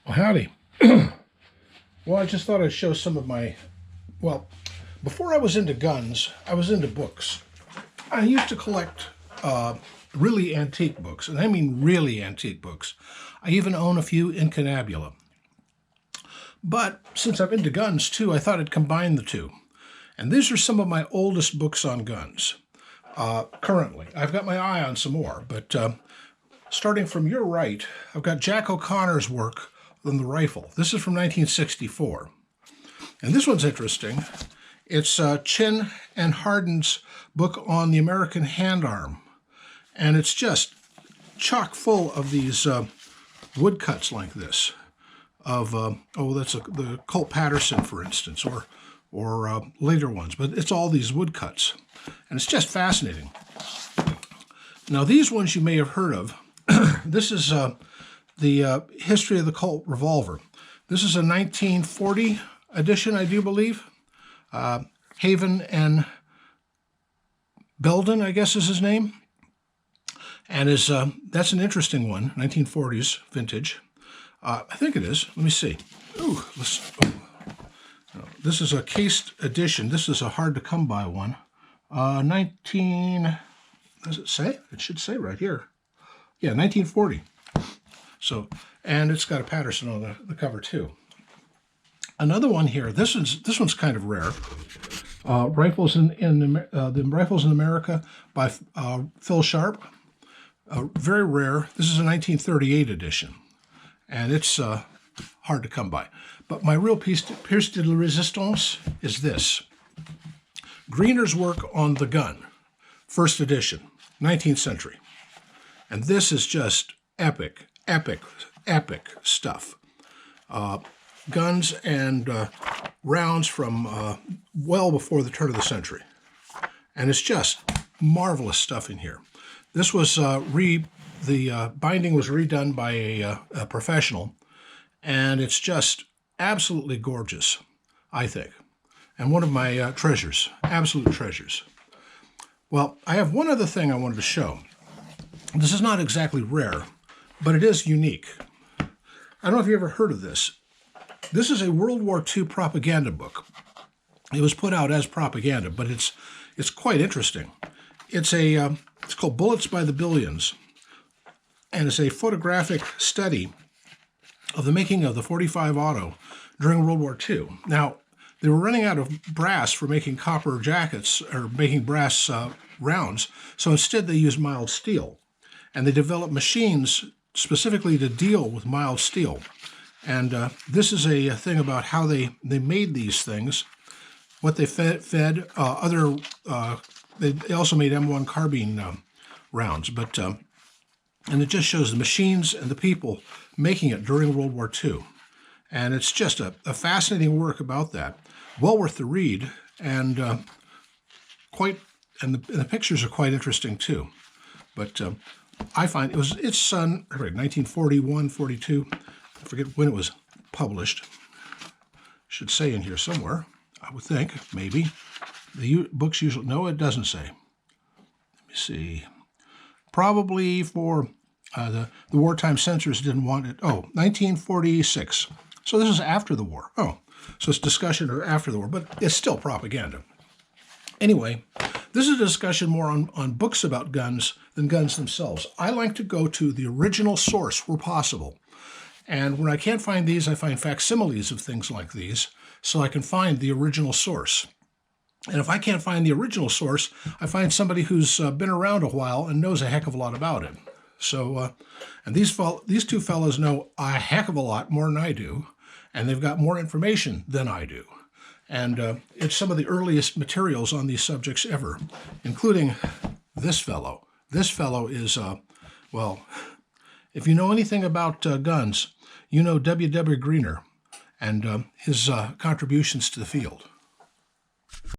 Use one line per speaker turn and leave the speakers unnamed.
Well, howdy. Well, I just thought I'd show some of my, well, before I was into guns, I was into books. I used to collect really antique books, and I mean really antique books. I even own a few incunabula. But since I'm into guns too, I thought I'd combine the two. And these are some of my oldest books on guns. Currently, I've got my eye on some more, but starting from your right, I've got Jack O'Connor's work on the rifle. This is from 1964. And this one's interesting. It's Chin and Hardin's book on the American hand arm. And it's just chock full of these woodcuts like this. Of, the Colt Patterson, for instance, or later ones. But it's all these woodcuts. And it's just fascinating. Now, these ones you may have heard of. This is the history of the Colt revolver. This is a 1940 edition, I do believe. Haven and Belden, I guess is his name. And that's an interesting one, 1940s vintage. I think it is. Let me see. Ooh, this is a cased edition. This is a hard to come by one. 19, does it say? It should say right here. Yeah, 1940. So, and it's got a Patterson on the cover too. Another one here. This one's kind of rare. Rifles the Rifles in America by Phil Sharp. Very rare. This is a 1938 edition, and it's hard to come by. But my real piece de la resistance is this. Greener's work on the gun, first edition, 19th century. And this is just epic, epic, epic stuff. Guns and rounds from well before the turn of the century. And it's just marvelous stuff in here. This was the binding was redone by a professional, and it's just absolutely gorgeous, I think. And one of my treasures, absolute treasures. Well, I have one other thing I wanted to show. This is not exactly rare, but it is unique. I don't know if you ever heard of this. This is a World War II propaganda book. It was put out as propaganda, but it's quite interesting. It's called Bullets by the Billions, and it's a photographic study of the making of the .45 Auto during World War II. Now, they were running out of brass for making copper jackets or making brass rounds, so instead they used mild steel. And they developed machines specifically to deal with mild steel. And this is a thing about how they made these things, what they fed they also made M1 carbine rounds, but and it just shows the machines and the people making it during World War II. And it's just a fascinating work about that. Well worth the read, and the pictures are quite interesting too. But I find it's 1941, 42. I forget when it was published. Should say in here somewhere, I would think, maybe. The books usually, no, it doesn't say. Let me see. Probably for the wartime censors didn't want it. Oh, 1946. So this is after the war. Oh, so it's discussion after the war, but it's still propaganda. Anyway, this is a discussion more on books about guns than guns themselves. I like to go to the original source where possible. And when I can't find these, I find facsimiles of things like these, so I can find the original source. And if I can't find the original source, I find somebody who's been around a while and knows a heck of a lot about it. So, and these two fellows know a heck of a lot more than I do, and they've got more information than I do. And it's some of the earliest materials on these subjects ever, including this fellow. This fellow is, well, if you know anything about guns, you know W.W. Greener and his contributions to the field.